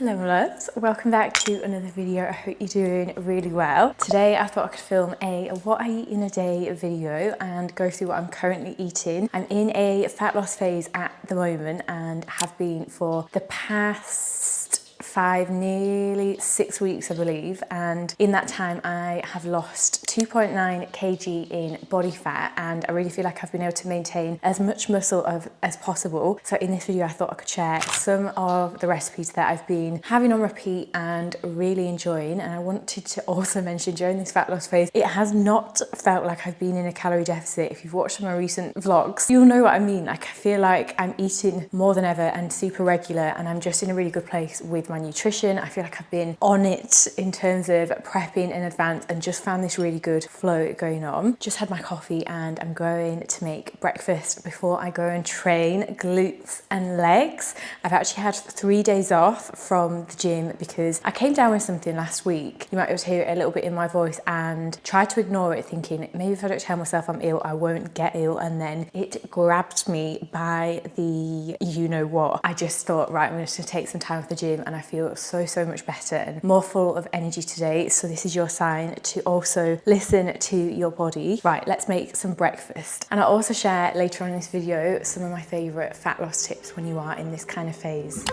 Hello my loves, welcome back to another video. I hope you're doing really well. Today I thought I could film a what I eat in a day video and go through what I'm currently eating. I'm in a fat loss phase at the moment and have been for the past 5, nearly 6 weeks I believe, and in that time I have lost 2.9 kg in body fat and I really feel like I've been able to maintain as much muscle as possible. So in this video I thought I could share some of the recipes that I've been having on repeat and really enjoying. And I wanted to also mention, during this fat loss phase, it has not felt like I've been in a calorie deficit. If you've watched my recent vlogs, you'll know what I mean. Like, I feel like I'm eating more than ever and super regular, and I'm just in a really good place with my nutrition. I feel like I've been on it in terms of prepping in advance and just found this really good flow going on. Just had my coffee and I'm going to make breakfast before I go and train glutes and legs. I've actually had 3 days off from the gym because I came down with something last week. You might be able to hear it a little bit in my voice, and tried to ignore it thinking maybe if I don't tell myself I'm ill I won't get ill, and then it grabbed me by the you know what. I just thought, right, I'm just gonna take some time off the gym and I feel so much better and more full of energy today. So this is your sign to also listen to your body. Right, let's make some breakfast. And I'll also share later on in this video some of my favorite fat loss tips when you are in this kind of phase.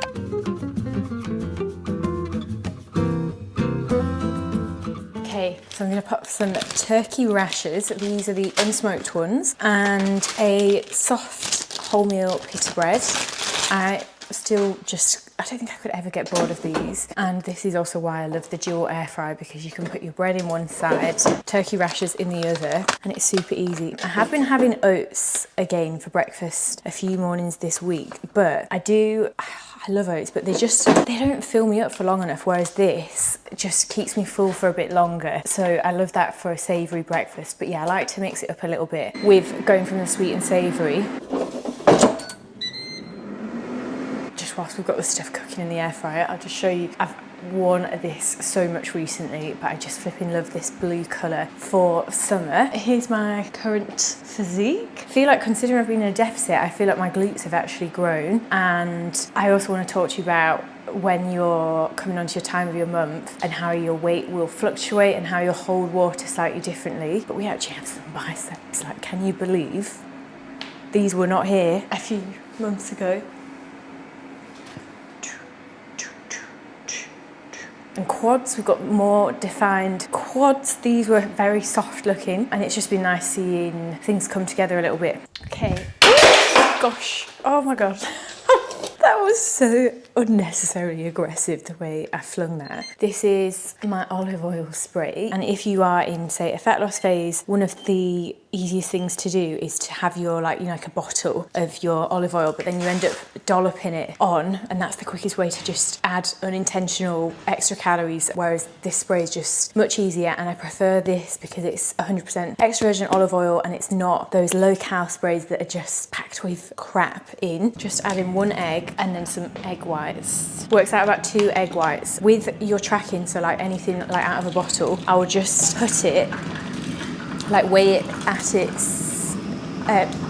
Okay, so I'm gonna pop some turkey rashers. These are the unsmoked ones, and a soft wholemeal pita bread. I don't think I could ever get bored of these. And this is also why I love the dual air fryer, because you can put your bread in one side, turkey rashers in the other, and it's super easy. I have been having oats again for breakfast a few mornings this week, but I love oats, but they don't fill me up for long enough, whereas this just keeps me full for a bit longer. So I love that for a savoury breakfast. But yeah, I like to mix it up a little bit with going from the sweet and savoury. Whilst we've got the stuff cooking in the air fryer, I'll just show you. I've worn this so much recently, but I just flipping love this blue colour for summer. Here's my current physique. I feel like, considering I've been in a deficit, I feel like my glutes have actually grown. And I also want to talk to you about when you're coming onto your time of your month and how your weight will fluctuate and how you'll hold water slightly differently. But we actually have some biceps. Like, can you believe these were not here a few months ago? And quads, we've got more defined quads. These were very soft looking, and it's just been nice seeing things come together a little bit. Okay. Gosh, oh my God. That was so unnecessarily aggressive, the way I flung that. This is my olive oil spray. And if you are in, say, a fat loss phase, one of the easiest things to do is to have your, like a bottle of your olive oil, but then you end up dolloping it on, and that's the quickest way to just add unintentional extra calories, whereas this spray is just much easier. And I prefer this because it's 100% extra virgin olive oil, and it's not those low-cal sprays that are just packed with crap in. Just add in 1 egg and then some egg whites. Works out about 2 egg whites. With your tracking, so like anything like out of a bottle, I will just put it, like weigh it at its,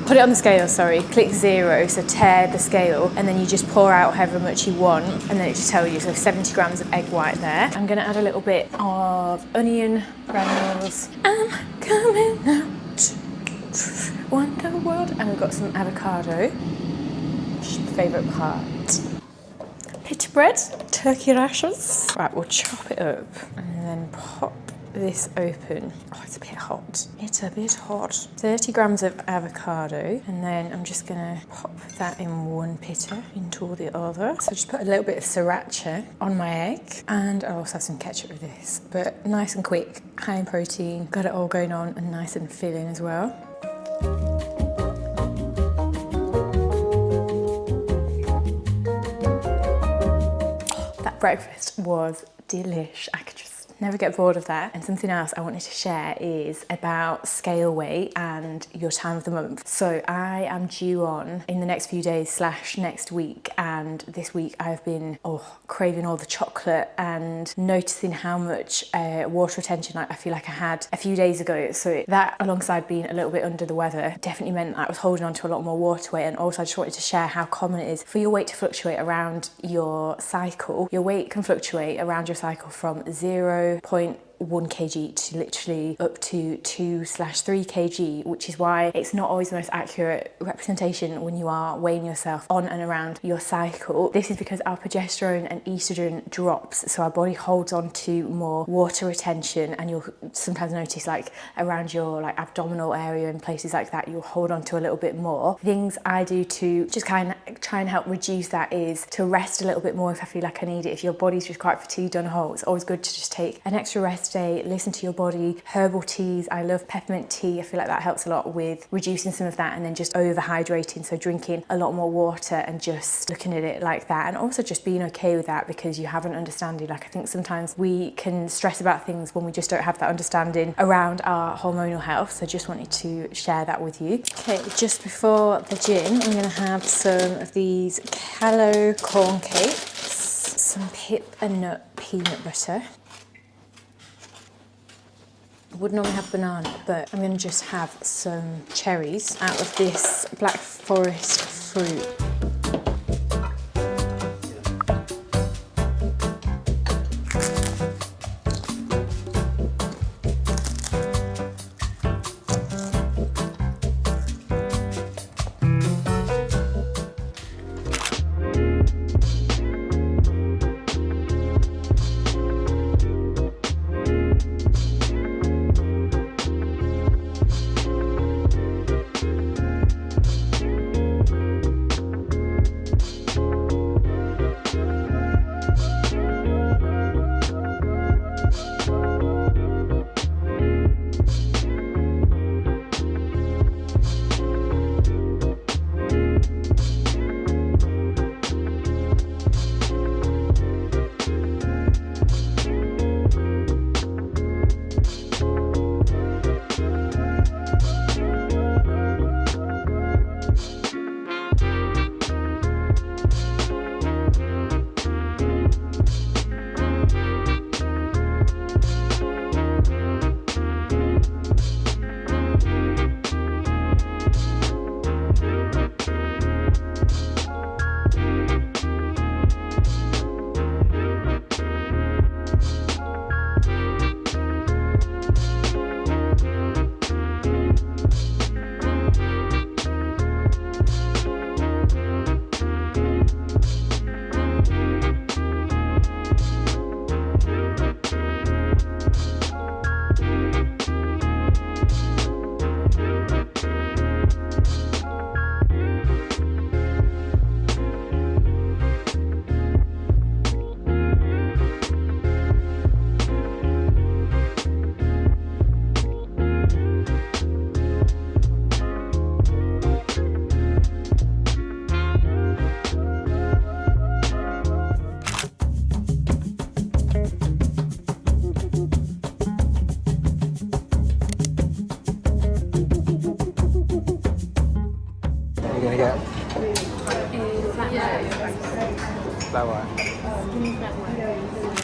put it on the scale, sorry, click 0, so tear the scale, and then you just pour out however much you want, and then it just tells you, so 70 grams of egg white there. I'm gonna add a little bit of onion granules. I'm coming out, wonder world, and we've got some avocado. Favourite part. Pita bread, turkey rashers. Right, we'll chop it up and then pop this open. Oh, it's a bit hot. It's a bit hot. 30 grams of avocado, and then I'm just gonna pop that in one pita into the other. So just put a little bit of sriracha on my egg, and I'll also have some ketchup with this. But nice and quick, high in protein, got it all going on, and nice and filling as well. Breakfast was delish. I could just Never get bored of that. And something else I wanted to share is about scale weight and your time of the month. So I am due on in the next few days / next week, and this week I've been craving all the chocolate and noticing how much water retention I feel like I had a few days ago. So that, alongside being a little bit under the weather, definitely meant I was holding on to a lot more water weight. And also I just wanted to share how common it is for your weight to fluctuate around your cycle. Your weight can fluctuate around your cycle from 0.1 kg to literally up to 2/3 kg, which is why it's not always the most accurate representation when you are weighing yourself on and around your cycle. This is because our progesterone and estrogen drops, so our body holds on to more water retention, and you'll sometimes notice like around your like abdominal area and places like that, you'll hold on to a little bit more. Things I do to just kind of try and help reduce that is to rest a little bit more if I feel like I need it. If your body's just quite fatigued on a whole, it's always good to just take an extra rest day, listen to your body. Herbal teas, I love peppermint tea. I feel like that helps a lot with reducing some of that, and then just overhydrating, so drinking a lot more water and just looking at it like that, and also just being okay with that because you have an understanding. Like, I think sometimes we can stress about things when we just don't have that understanding around our hormonal health. So just wanted to share that with you. Okay, just before the gym, I'm gonna have some of these Callow corn cakes, some pip and nut peanut butter. I would normally have banana, but I'm going to just have some cherries out of this Black Forest fruit.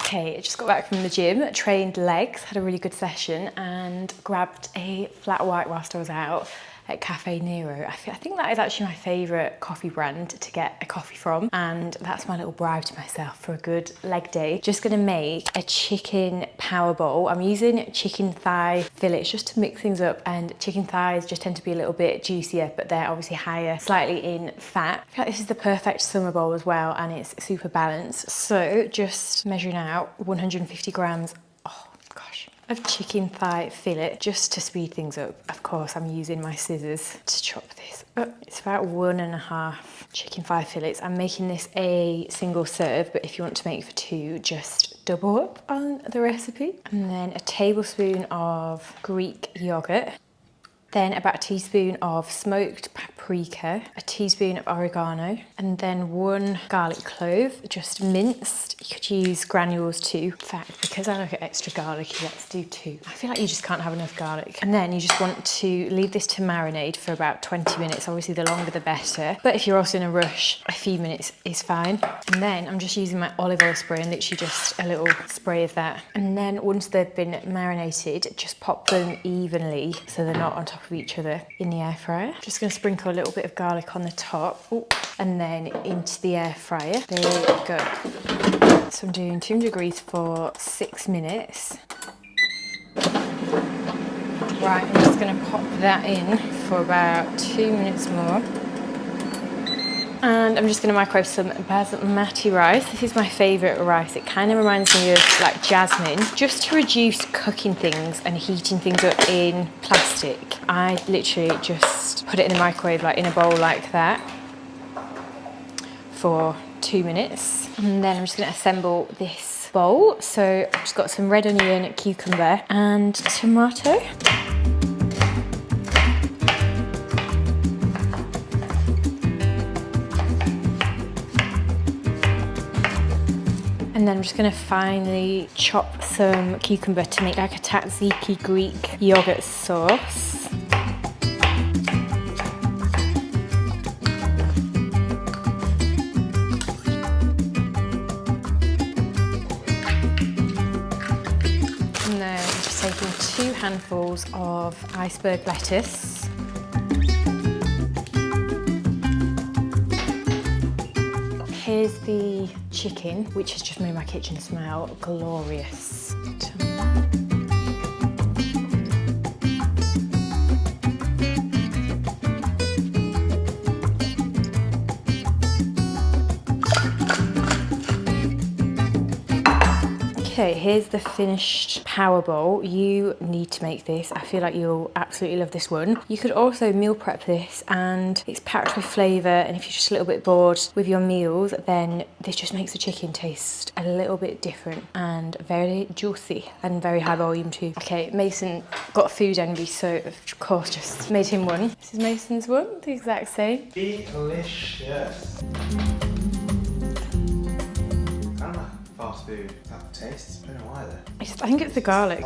Okay, I just got back from the gym, trained legs, had a really good session, and grabbed a flat white whilst I was out at Cafe Nero. I think that is actually my favourite coffee brand to get a coffee from, and that's my little bribe to myself for a good leg day. Just gonna make a chicken power bowl. I'm using chicken thigh fillets just to mix things up, and chicken thighs just tend to be a little bit juicier, but they're obviously higher slightly in fat. I feel like this is the perfect summer bowl as well, and it's super balanced. So just measuring out 150 grams of chicken thigh fillet just to speed things up. Of course, I'm using my scissors to chop this up. It's about 1.5 chicken thigh fillets. I'm making this a single serve, but if you want to make for 2, just double up on the recipe. And then a tablespoon of Greek yogurt. Then about a teaspoon of smoked paprika paprika, a teaspoon of oregano, and then 1 garlic clove, just minced. You could use granules too. In fact, because I like it extra garlicky, let's do 2. I feel like you just can't have enough garlic. And then you just want to leave this to marinate for about 20 minutes. Obviously, the longer the better. But if you're also in a rush, a few minutes is fine. And then I'm just using my olive oil spray and literally just a little spray of that. And then once they've been marinated, just pop them evenly so they're not on top of each other in the air fryer. Just going to sprinkle a little bit of garlic on the top. Ooh, and then into the air fryer. There we go. So I'm doing 200 degrees for 6 minutes. Right, I'm just going to pop that in for about 2 minutes more. And I'm just going to microwave some basmati rice. This is my favourite rice. It kind of reminds me of like jasmine. Just to reduce cooking things and heating things up in plastic, I literally just put it in the microwave, like in a bowl like that, for 2 minutes. And then I'm just going to assemble this bowl. So I've just got some red onion, cucumber and tomato. And then I'm just going to finely chop some cucumber to make like a tzatziki Greek yogurt sauce. And then I'm just taking 2 handfuls of iceberg lettuce. Here's the chicken, which has just made my kitchen smell glorious. Okay, here's the finished power bowl. You need to make this. I feel like you'll absolutely love this one. You could also meal prep this and it's packed with flavour, and if you're just a little bit bored with your meals, then this just makes the chicken taste a little bit different and very juicy and very high volume too. Okay, Mason got food envy, so of course just made him one. This is Mason's one, the exact same. Delicious. Fast food type of taste. I don't know why though. I think it's the garlic.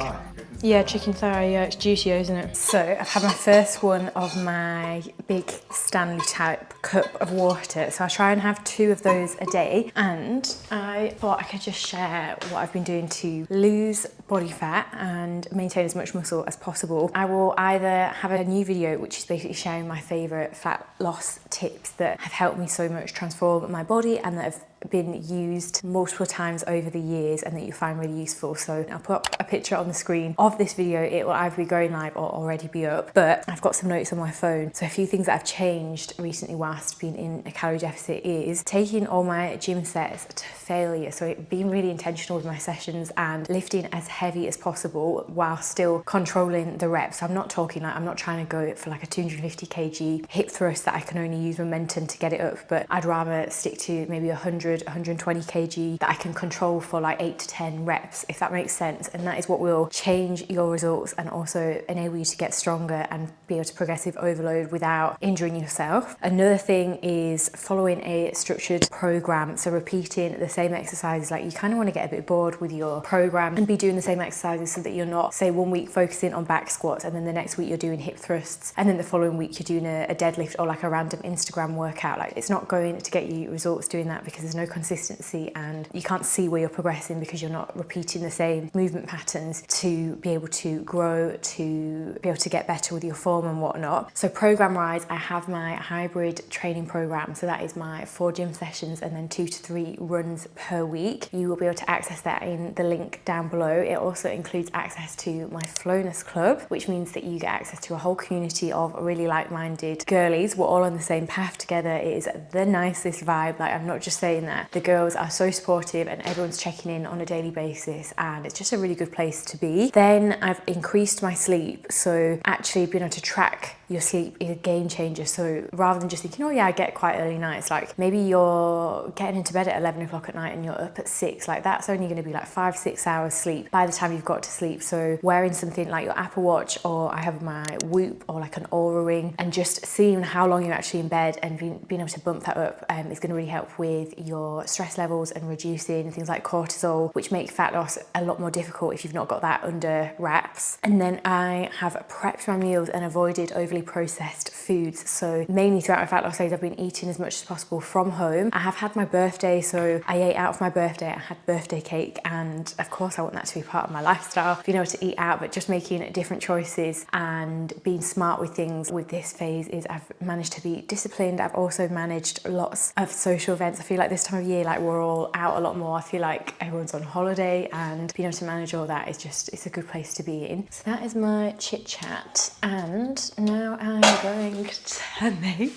Yeah, chicken thigh, yeah, it's juicier, isn't it? So I've had my first one of my big Stanley type cup of water. So I try and have 2 of those a day. And I thought I could just share what I've been doing to lose body fat and maintain as much muscle as possible. I will either have a new video, which is basically sharing my favorite fat loss tips that have helped me so much transform my body and that have been used multiple times over the years and that you find really useful. So I'll put a picture on the screen of this video. It will either be going live or already be up, but I've got some notes on my phone. So a few things that I've changed recently whilst being in a calorie deficit is taking all my gym sets to failure. So being really intentional with my sessions and lifting as heavy as possible while still controlling the reps. So I'm not talking like, I'm not trying to go for like a 250 kg hip thrust that I can only use momentum to get it up, but I'd rather stick to maybe 120 kg that I can control for like 8 to 10 reps, if that makes sense. And that is what will change your results and also enable you to get stronger and be able to progressive overload without injuring yourself. Another thing is following a structured program. So repeating the same exercises. Like you kind of want to get a bit bored with your program and be doing the same exercises so that you're not, say, 1 week focusing on back squats and then the next week you're doing hip thrusts and then the following week you're doing a deadlift or like a random Instagram workout. Like it's not going to get you results doing that because there's no consistency and you can't see where you're progressing because you're not repeating the same movement patterns to be able to grow, to be able to get better with your form and whatnot. So program wise, I have my hybrid training program. So that is my 4 gym sessions and then 2 to 3 runs per week. You will be able to access that in the link down below. It also includes access to my Flowness Club, which means that you get access to a whole community of really like-minded girlies. We're all on the same path together. It is the nicest vibe. Like I'm not just saying that. The girls are so supportive and everyone's checking in on a daily basis and it's just a really good place to be. Then I've increased my sleep. So actually being able to track your sleep is a game changer. So rather than just thinking, oh yeah, I get quite early nights, like maybe you're getting into bed at 11 o'clock at night and you're up at 6, like that's only going to be like 5-6 hours sleep by the time you've got to sleep. So wearing something like your Apple Watch, or I have my Whoop, or like an Aura ring, and just seeing how long you're actually in bed and being able to bump that up is going to really help with your stress levels and reducing things like cortisol, which make fat loss a lot more difficult if you've not got that under wraps. And then I have prepped my meals and avoided overly processed foods. So mainly throughout my fat loss days, I've been eating as much as possible from home. I have had my birthday, so I ate out for my birthday. I had birthday cake, and of course I want that to be part of my lifestyle, being able to eat out, but just making different choices and being smart with things with this phase is I've managed to be disciplined. I've also managed lots of social events. I feel like this time of year, like we're all out a lot more. I feel like everyone's on holiday, and being able to manage all that is just, it's a good place to be in. So that is my chit chat, and now I'm going to make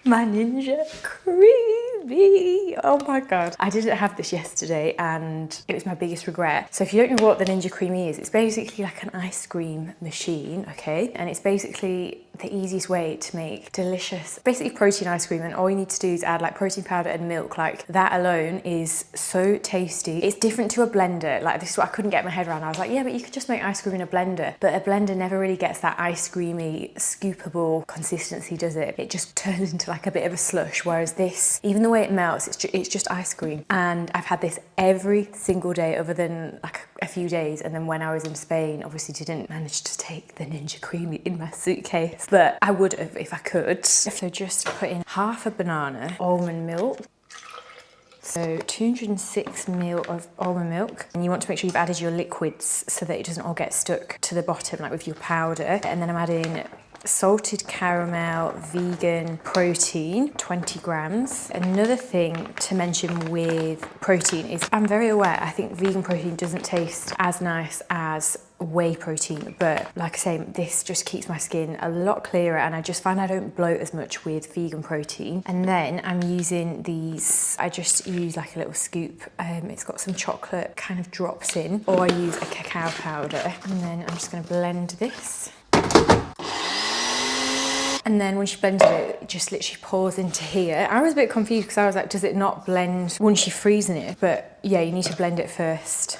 my Ninja Creamy. Oh my God. I didn't have this yesterday and it was my biggest regret. So if you don't know what the Ninja Creamy is, it's basically like an ice cream machine, okay? And it's basically the easiest way to make delicious, basically protein ice cream, and all you need to do is add like protein powder and milk. Like that alone is so tasty. It's different to a blender. Like this is what I couldn't get my head around. I was like, yeah, but you could just make ice cream in a blender. But a blender never really gets that ice creamy, scoopable consistency, does it? It just turns into like a bit of a slush. Whereas this, even the way it melts, it's just ice cream. And I've had this every single day other than like a few days. And then when I was in Spain, obviously didn't manage to take the Ninja Creamy in my suitcase, but I would have if I could. So just put in half a banana, almond milk. So 206 ml of almond milk, and you want to make sure you've added your liquids so that it doesn't all get stuck to the bottom like with your powder. And then I'm adding salted caramel vegan protein, 20 grams. Another thing to mention with protein is I'm very aware I think vegan protein doesn't taste as nice as whey protein, but like I say, this just keeps my skin a lot clearer, and I just find I don't bloat as much with vegan protein. And then I'm using these, I just use like a little scoop, it's got some chocolate kind of drops in, or I use a cacao powder, and then I'm just going to blend this. And then once you blended it, it just literally pours into here. I was a bit confused because I was like, does it not blend once you're freezing it? But yeah, you need to blend it first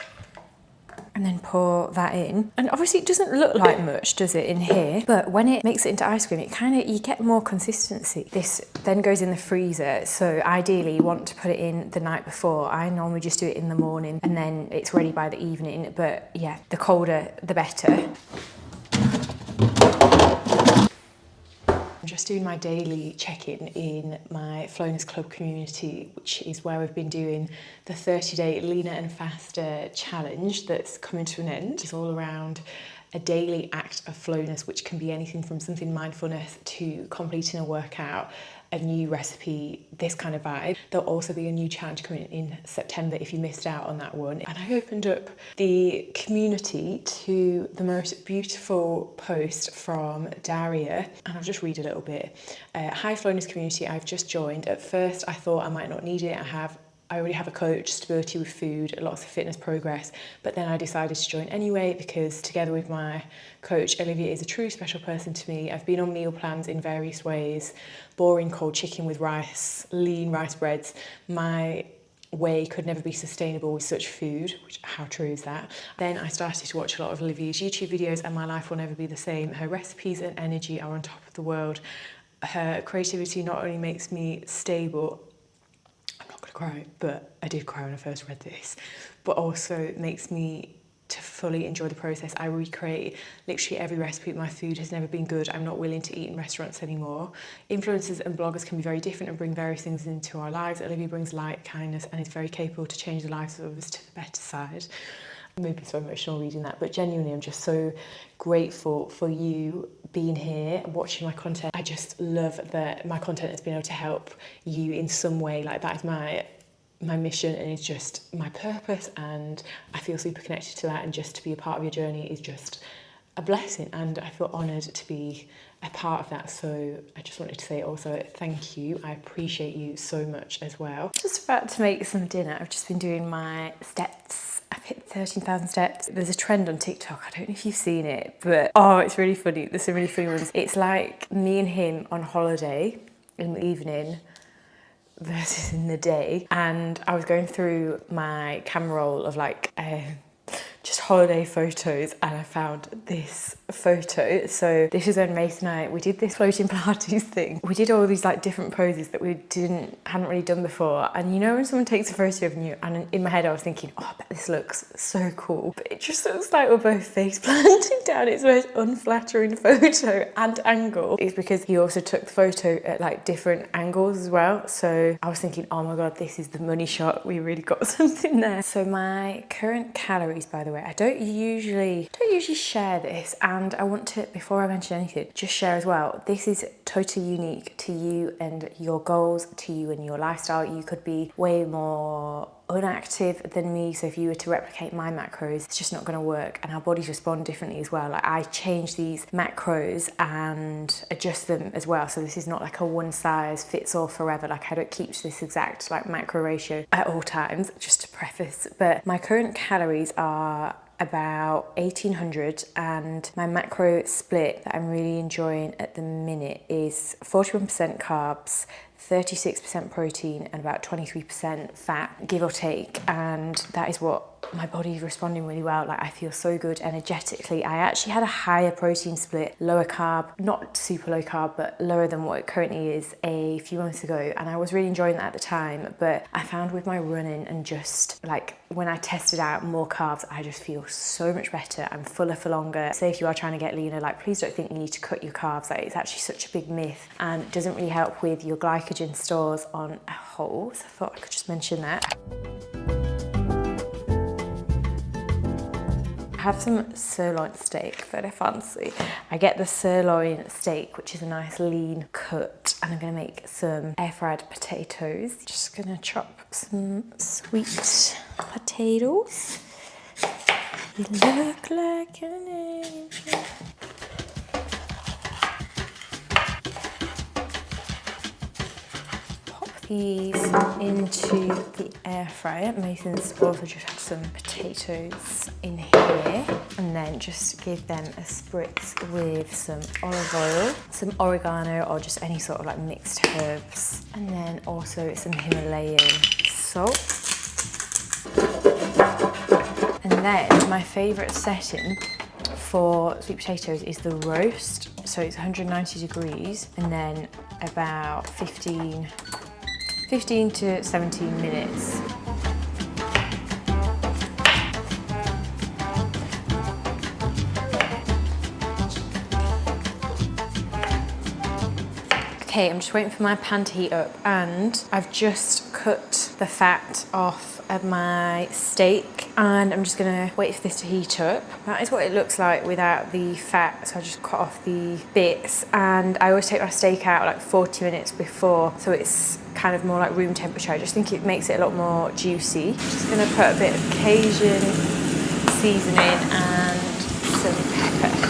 and then pour that in. And obviously it doesn't look like much, does it, in here? But when it makes it into ice cream, it kind of, you get more consistency. This then goes in the freezer. So ideally you want to put it in the night before. I normally just do it in the morning and then it's ready by the evening. But yeah, the colder, the better. I'm just doing my daily check-in in my Flowness Club community, which is where we've been doing the 30-day leaner and faster challenge that's coming to an end. It's all around a daily act of flowness, which can be anything from something mindfulness to completing a workout, a new recipe, this kind of vibe. There'll also be a new challenge coming in September if you missed out on that one. And I opened up the community to the most beautiful post from Daria, and I'll just read a little bit. Hi Flowness community, I've just joined. At first I thought I might not need it. I already have a coach, stability with food, lots of fitness progress, but then I decided to join anyway because together with my coach, Olivia is a true special person to me. I've been on meal plans in various ways, boring cold chicken with rice, lean rice breads. My way could never be sustainable with such food, which how true is that? Then I started to watch a lot of Olivia's YouTube videos and my life will never be the same. Her recipes and energy are on top of the world. Her creativity not only makes me stable, cry, but I did cry when I first read this, but also makes me to fully enjoy the process. I recreate literally every recipe. My food has never been good. I'm not willing to eat in restaurants anymore. Influencers and bloggers can be very different and bring various things into our lives. Olivia brings light, kindness, and is very capable to change the lives of others to the better side. Maybe so emotional reading that, but genuinely I'm just so grateful for you being here and watching my content. I just love that my content has been able to help you in some way. Like that is my mission and it's just my purpose, and I feel super connected to that, and just to be a part of your journey is just a blessing, and I feel honoured to be a part of that. So I just wanted to say also thank you. I appreciate you so much as well. Just about to make some dinner. I've just been doing my steps I've hit 13,000 steps. There's a trend on TikTok, I don't know if you've seen it, but oh, it's really funny. There's some really funny ones. It's like me and him on holiday in the evening versus in the day. And I was going through my camera roll of like just holiday photos, and I found this photo. So this is when Mason and I, we did this floating Pilates thing. We did all these like different poses that we hadn't really done before. And you know when someone takes a photo of you, and in my head I was thinking, oh, I bet this looks so cool. But it just looks like we're both face planting down. It's the most unflattering photo and angle. It's because he also took the photo at like different angles as well. So I was thinking, oh my God, this is the money shot. We really got something there. So my current calories, by the way, I don't usually share this, and I want to, before I mention anything, just share as well, this is totally unique to you and your goals, to you and your lifestyle. You could be way more unactive than me, so if you were to replicate my macros, it's just not going to work, and our bodies respond differently as well. Like I change these macros and adjust them as well, so this is not like a one size fits all forever. Like I don't keep to this exact like macro ratio at all times, just to preface. But my current calories are about 1800, and my macro split that I'm really enjoying at the minute is 41% carbs, 36% protein, and about 23% fat, give or take. And that is what my body is responding really well. Like I feel so good energetically. I actually had a higher protein split, lower carb, not super low carb, but lower than what it currently is a few months ago. And I was really enjoying that at the time. But I found with my running and just like when I tested out more carbs, I just feel so much better. I'm fuller for longer. Say if you are trying to get leaner, like please don't think you need to cut your carbs. Like it's actually such a big myth and it doesn't really help with your glycogen stores on a whole. So I thought I could just mention that. I have some sirloin steak that I fancy. I get the sirloin steak, which is a nice lean cut, and I'm gonna make some air fried potatoes. Just gonna chop some sweet potatoes. You look like an angel. These into the air fryer. Mason's also just had some potatoes in here, and then just give them a spritz with some olive oil, some oregano, or just any sort of like mixed herbs, and then also some Himalayan salt. And then my favourite setting for sweet potatoes is the roast. So it's 190 degrees, and then about 15 to 17 minutes. Okay, I'm just waiting for my pan to heat up, and I've just cut the fat off of my steak, and I'm just gonna wait for this to heat up. That is what it looks like without the fat, so I just cut off the bits, and I always take my steak out like 40 minutes before, so it's kind of more like room temperature. I just think it makes it a lot more juicy. Just gonna put a bit of Cajun seasoning and some pepper.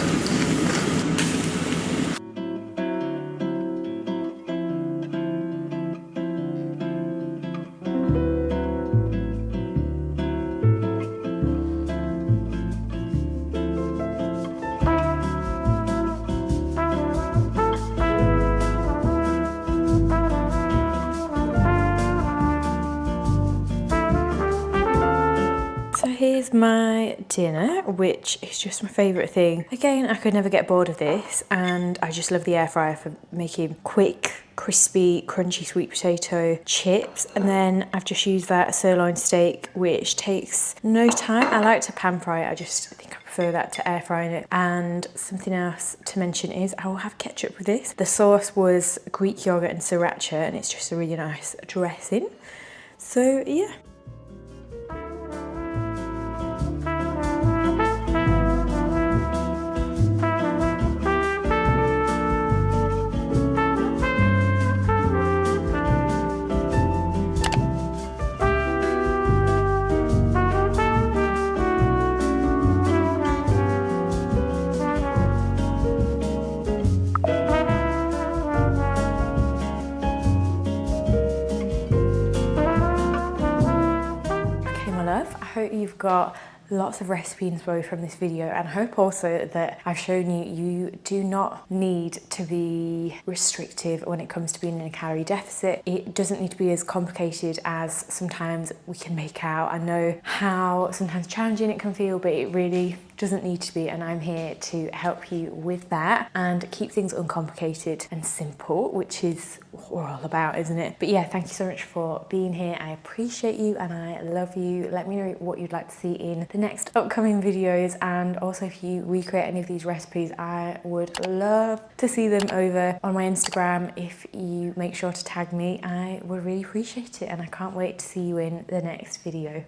Here's my dinner, which is just my favourite thing. Again, I could never get bored of this, and I just love the air fryer for making quick, crispy, crunchy sweet potato chips. And then I've just used that sirloin steak, which takes no time. I like to pan fry it. I just think I prefer that to air frying it. And something else to mention is I will have ketchup with this. The sauce was Greek yogurt and sriracha, and it's just a really nice dressing. So yeah. you've got lots of recipe info from this video, and I hope also that I've shown you do not need to be restrictive when it comes to being in a calorie deficit. It doesn't need to be as complicated as sometimes we can make out. I know how sometimes challenging it can feel, but it really doesn't need to be, and I'm here to help you with that and keep things uncomplicated and simple, which is what we're all about, isn't it? But yeah, thank you so much for being here. I appreciate you and I love you. Let me know what you'd like to see in the next upcoming videos, and also if you recreate any of these recipes, I would love to see them over on my Instagram. If you make sure to tag me, I would really appreciate it, and I can't wait to see you in the next video.